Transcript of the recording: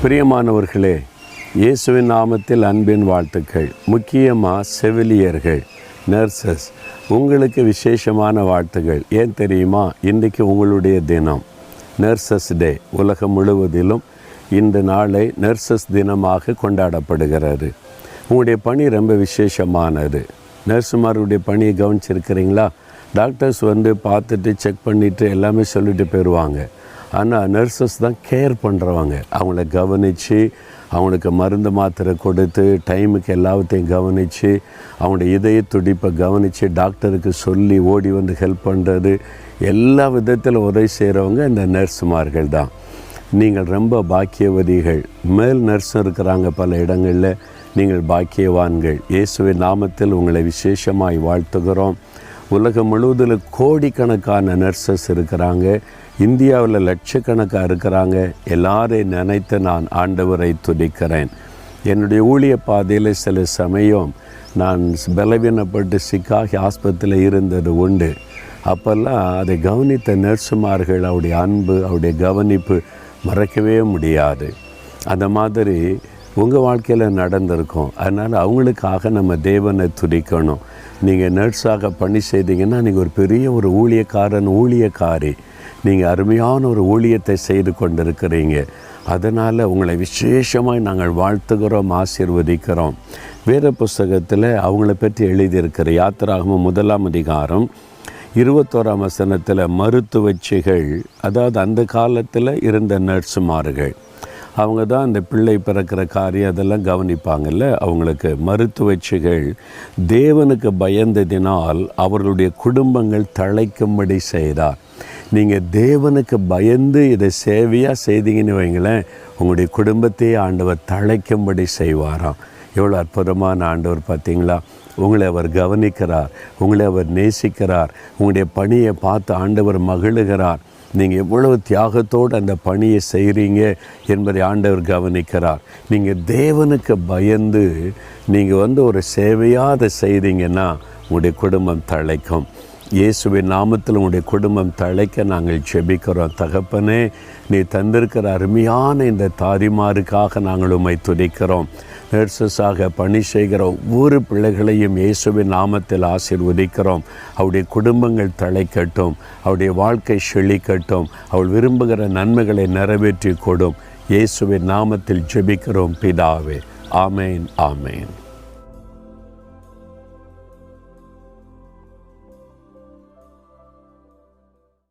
பிரியமானவர்களே, இயேசுவின் நாமத்தில் அன்பின் வாழ்த்துக்கள். முக்கியமாக செவிலியர்கள், நர்சஸ், உங்களுக்கு விசேஷமான வாழ்த்துக்கள். ஏன் தெரியுமா? இன்றைக்கு உங்களுடைய தினம், நர்சஸ் டே. உலகம் முழுவதிலும் இந்த நாளை நர்சஸ் தினமாக கொண்டாடப்படுகிறது. உங்களுடைய பணி ரொம்ப விசேஷமானது. நர்ஸுமாருடைய பணியை கவனிச்சிருக்கிறீங்களா? டாக்டர்ஸ் பார்த்துட்டு செக் பண்ணிவிட்டு எல்லாமே சொல்லிட்டு போயிடுவாங்க. ஆனால் நர்சஸ் தான் கேர் பண்ணுறவங்க. அவங்கள கவனித்து, அவங்களுக்கு மருந்து மாத்திரை கொடுத்து, டைமுக்கு எல்லாத்தையும் கவனித்து, அவங்களோட இதய துடிப்பை கவனித்து, டாக்டருக்கு சொல்லி ஓடி வந்து ஹெல்ப் பண்ணுறது, எல்லா விதத்தில் உதவி செய்கிறவங்க இந்த நர்ஸுமார்கள் தான். நீங்கள் ரொம்ப பாக்கியவதிகள். மேல் நர்ஸும் இருக்கிறாங்க பல இடங்களில். நீங்கள் பாக்கியவான்கள். இயேசுவின் நாமத்தில் உங்களை விசேஷமாய் வாழ்த்துகிறோம். உலகம் முழுவதில் கோடிக்கணக்கான நர்சஸ் இருக்கிறாங்க. இந்தியாவில் லட்சக்கணக்காக இருக்கிறாங்க. எல்லாரையும் நினைத்து நான் ஆண்டவரை துதிக்கிறேன். என்னுடைய ஊழிய பாதையில் சில சமயம் நான் பலவீனப்பட்டு சிக்காகி ஆஸ்பத்திரியில் இருந்தது உண்டு. அப்போல்லாம் அதை கவனித்த நர்ஸுமார்கள், அவருடைய அன்பு, அவருடைய கவனிப்பு மறக்கவே முடியாது. அந்த மாதிரி உங்கள் வாழ்க்கையில் நடந்திருக்கும். அதனால் அவங்களுக்காக நம்ம தேவனை துதிக்கணும். நீங்கள் நர்ஸாக பணி செய்தீங்கன்னா நீங்கள் ஒரு பெரிய ஒரு ஊழியக்காரி. நீங்கள் அருமையான ஒரு ஊழியத்தை செய்து கொண்டிருக்கிறீங்க. அதனால் உங்களை விசேஷமாக நாங்கள் வாழ்த்துகிறோம், ஆசீர்வதிக்கிறோம். வேத புஸ்தகத்தில் அவங்கள பற்றி எழுதியிருக்கிற யாத்திராகமம் 1ஆம் அதிகாரம் 21ஆம் வசனத்தில் மருத்துவச்சிகள், அதாவது அந்த காலத்தில் இருந்த நர்ஸுமார்கள், அவங்க தான் அந்த பிள்ளை பிறக்கிற காரியம் அதெல்லாம் கவனிப்பாங்கள்ல. அவங்களுக்கு மருத்துவச்சிகள் தேவனுக்கு பயந்ததினால் அவர்களுடைய குடும்பங்கள் தழைக்கும்படி செய்தார். நீங்கள் தேவனுக்கு பயந்து இதை சேவையாக செய்தீங்கன்னு வைங்களேன், உங்களுடைய குடும்பத்தையே ஆண்டவர் தழைக்கும்படி செய்வாராம். எவ்வளோ அற்புதமான ஆண்டவர் பார்த்தீங்களா? உங்களை அவர் கவனிக்கிறார், உங்களை அவர் நேசிக்கிறார். உங்களுடைய பணியை பார்த்து ஆண்டவர் மகிழுகிறார். நீங்கள் எவ்வளவு தியாகத்தோடு அந்த பணியை செய்கிறீங்க என்பதை ஆண்டவர் கவனிக்கிறார். நீங்கள் தேவனுக்கு பயந்து நீங்கள் ஒரு சேவையாக அதை செய்தீங்கன்னா உங்களுடைய குடும்பம் தழைக்கும். இயேசுவின் நாமத்தில் உங்களுடைய குடும்பம் தழைக்க நாங்கள் ஜெபிக்கிறோம். தகப்பனே, நீ தந்திருக்கிற அருமையான இந்த தாதிமாருக்காக நாங்கள் உம்மை துதிக்கிறோம். நர்சஸாக பணி செய்கிற ஒவ்வொரு பிள்ளைகளையும் இயேசுவின் நாமத்தில் ஆசீர்வதிக்கிறோம். அவருடைய குடும்பங்கள் தழைக்கட்டும், அவருடைய வாழ்க்கை செழிக்கட்டும், அவள் விரும்புகிற நன்மைகளை நிறைவேற்றி கொடும். இயேசுவின் நாமத்தில் ஜெபிக்கிறோம் பிதாவே. ஆமேன், ஆமேன்.